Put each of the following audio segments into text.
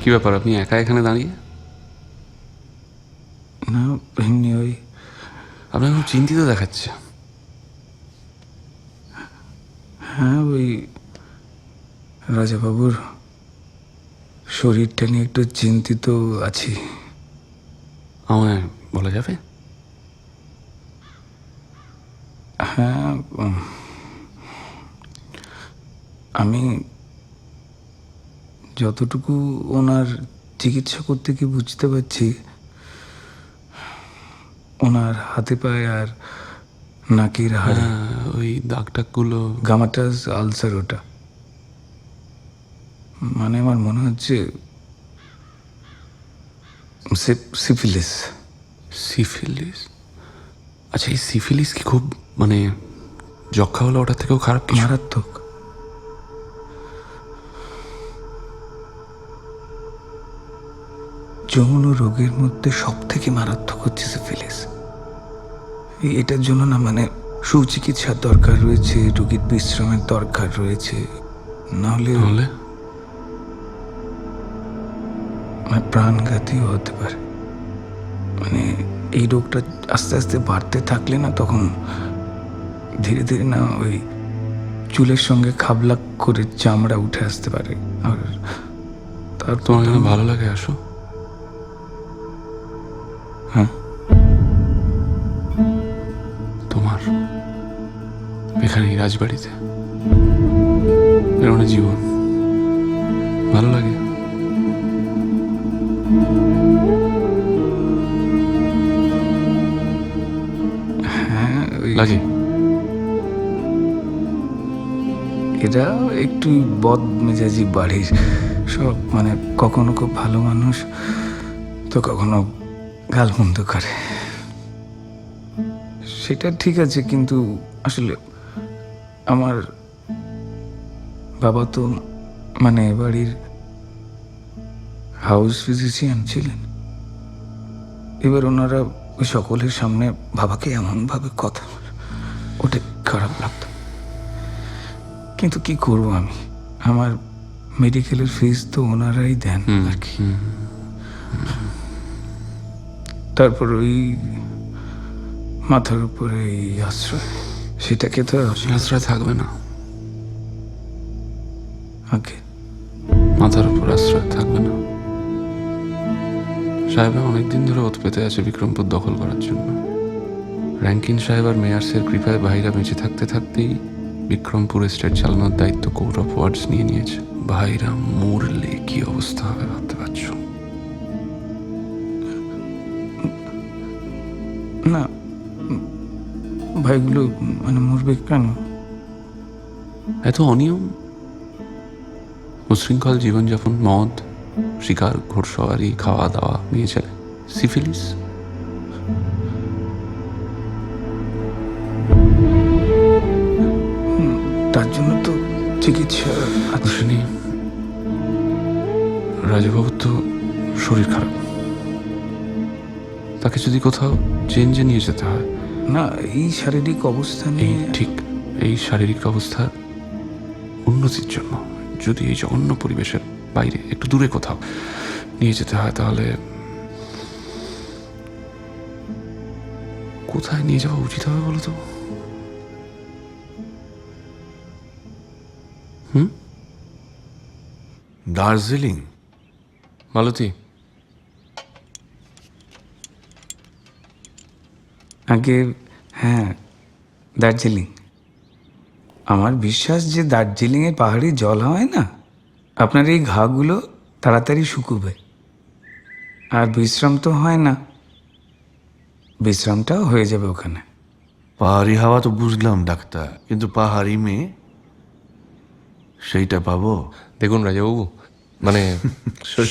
কি ব্যাপার, আপনি একা এখানে দাঁড়িয়ে? না এমনি ওই আপনাকে খুব চিন্তিত দেখাচ্ছে। হ্যাঁ ওই রাজাবাবুর শরীরটা নিয়ে একটু চিন্তিত আছি। আমায় বলা যাবে? হ্যাঁ আমি যতটুকু ওনার চিকিৎসা করতে গিয়ে বুঝতে পারছি, ওনার হাতে পায়ে আর নাকের হাড়ে ওই দাগ টাকগুলো। গামাটাস আলসার ওটা, মানে আমার মনে হচ্ছে সিফিলিস। সিফিলিস? আচ্ছা, এই সিফিলিস কি খুব মানে যক্ষা হলো ওটার থেকেও খারাপ কিছু? মারাত্মক। যৌন রোগের মধ্যে সব থেকে মারাত্মক হচ্ছে সিফিলিস। এটার জন্য না মানে সুচিকিৎসার দরকার রয়েছে, রোগীর বিশ্রামের দরকার রয়েছে, নাহলে প্রাণঘাতীও হতে পারে। মানে এই রোগটা আস্তে আস্তে বাড়তে থাকলে না, তখন ধীরে ধীরে না ওই চুলের সঙ্গে খাবলা করে চামড়া উঠে আসতে পারে। আর তার তোমার এখানে ভালো লাগে? আসো। হ্যাঁ, তোমার এখানে রাজবাড়িতে এর জীবন ভালো লাগে? হ্যাঁ লাগে। এরা একটু বদ মেজাজি বাড়ির সব, মানে কখনো খুব ভালো মানুষ তো কখনো গালমন্দ করে। সেটা ঠিক আছে, কিন্তু আসলে আমার বাবা তো মানে বাড়ির হাউস ফিজিশিয়ান ছিলেন। এবার ওনারা ওই সকলের সামনে বাবাকে এমনভাবে কথা, ওটা খারাপ লাগতো। কিন্তু কি করবো আমি, আমার মেডিকেলের ফিস তো ওনারাই দেন আর কি। তারপর ওই মাথার উপরে এই আশ্রয়, সেটাকে তো আশ্রয় থাকবে না। আগে মাথার উপর আশ্রয় থাকবে না। সাহেবরা অনেকদিন ধরে ওত পেতে আছে বিক্রমপুর দখল করার জন্য। র্যাঙ্কিন সাহেব আর মেয়ার্সের কৃপায় ভাইরা বেঁচে থাকতে থাকতেই বিক্রমপুর এস্টেট চালানোর দায়িত্ব কোর্ট অফ ওয়ার্ডস নিয়ে নিয়েছে। ভাইরা মরলে কি অবস্থা হবে ভাবতে পারছো? না, ভাইগুলো মানে মরবে কেন? এত অনিয়ম, উশৃঙ্খল জীবনযাপন, মদ, শিকার, ঘোড়সওয়ারি, খাওয়া দাওয়া, মেয়ে ছেলে, সিফিলিস। তার জন্য তো চিকিৎসা আছে। রাজাবাবুর তো শরীর খারাপ, তাকে যদি কোথাও চেঞ্জে নিয়ে যেতে হয়। না, এই শারীরিক অবস্থা নিয়ে ঠিক এই শারীরিক অবস্থার উন্নতির জন্য যদি এই জঘন্য পরিবেশের বাইরে একটু দূরে কোথাও নিয়ে যেতে হয়, তাহলে কোথায় নিয়ে যাওয়া উচিত হবে বলো তো? দার্জিলিং? মালতী, আগে হ্যাঁ দার্জিলিং। আমার বিশ্বাস যে দার্জিলিংয়ে পাহাড়ি জল হয় না, আপনার এই ঘাগুলো তাড়াতাড়ি শুকুবে। আর বিশ্রাম তো হয় না, বিশ্রামটাও হয়ে যাবে ওখানে। পাহাড়ি হাওয়া তো বুঝলাম ডাক্তার, কিন্তু পাহাড়ি মেয়ে সেইটা পাবো? দেখুন রাজাবাবু, মানে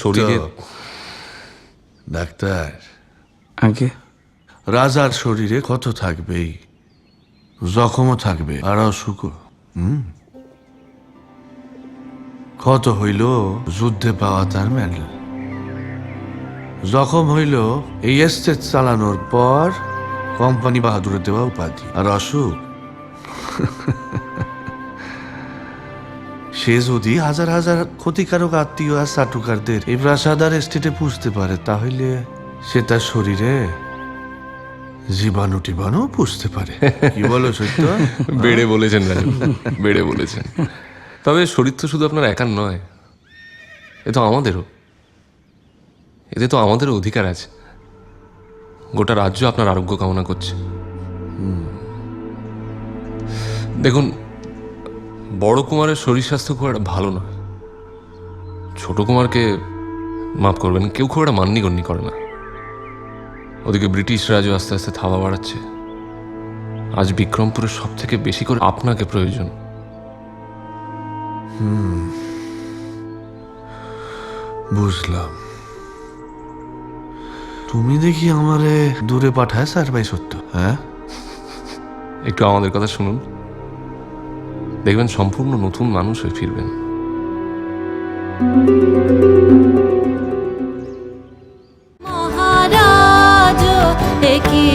শরীরে ডাক্তার, আগে রাজার শরীরে ক্ষত থাকবেই, জখমও থাকবে, আর অসুখও। ক্ষত হইল যুদ্ধে পাওয়া তার মেডেল, জখম হইল এই এস্টেট চালানোর পর কোম্পানি বাহাদুরের দেওয়া উপাধি, আর অসুখ সে যদি হাজার হাজার ক্ষতিকারক আত্মীয় আর চাটুকারদের এই প্রাসাদ আর এস্টেটে পুষতে পারে, তাহলে সে তার শরীরে জীবাণু টিবাণু পুষতে পারে। কি বলো সত্য? বেড়ে বলেছেন রাজু, বেড়ে বলেছেন। তবে শরীর তো শুধু আপনার একার নয়, এ তো আমাদেরও। এতে তো আমাদেরও অধিকার আছে। গোটা রাজ্য আপনার আরোগ্য কামনা করছে। দেখুন, বড় কুমারের শরীর স্বাস্থ্য খুব একটা ভালো না। ছোট কুমারকে মাফ করবেন, কেউ খুব একটা মান্যগণ্য করে না। ওদিকে ব্রিটিশ রাজও আস্তে আস্তে থাবা বাড়াচ্ছে। আজ বিক্রমপুরের সব থেকে বেশি করে আপনাকে প্রয়োজন। বুঝলাম। তুমি দেখি আমারে দূরে পাঠায় স্যার ভাই সত্য, হ্যাঁ? একটু আমাদের কথা শুনুন, দেখবেন সম্পূর্ণ নতুন মানুষ হয়ে ফিরবেন। মহারাজ একই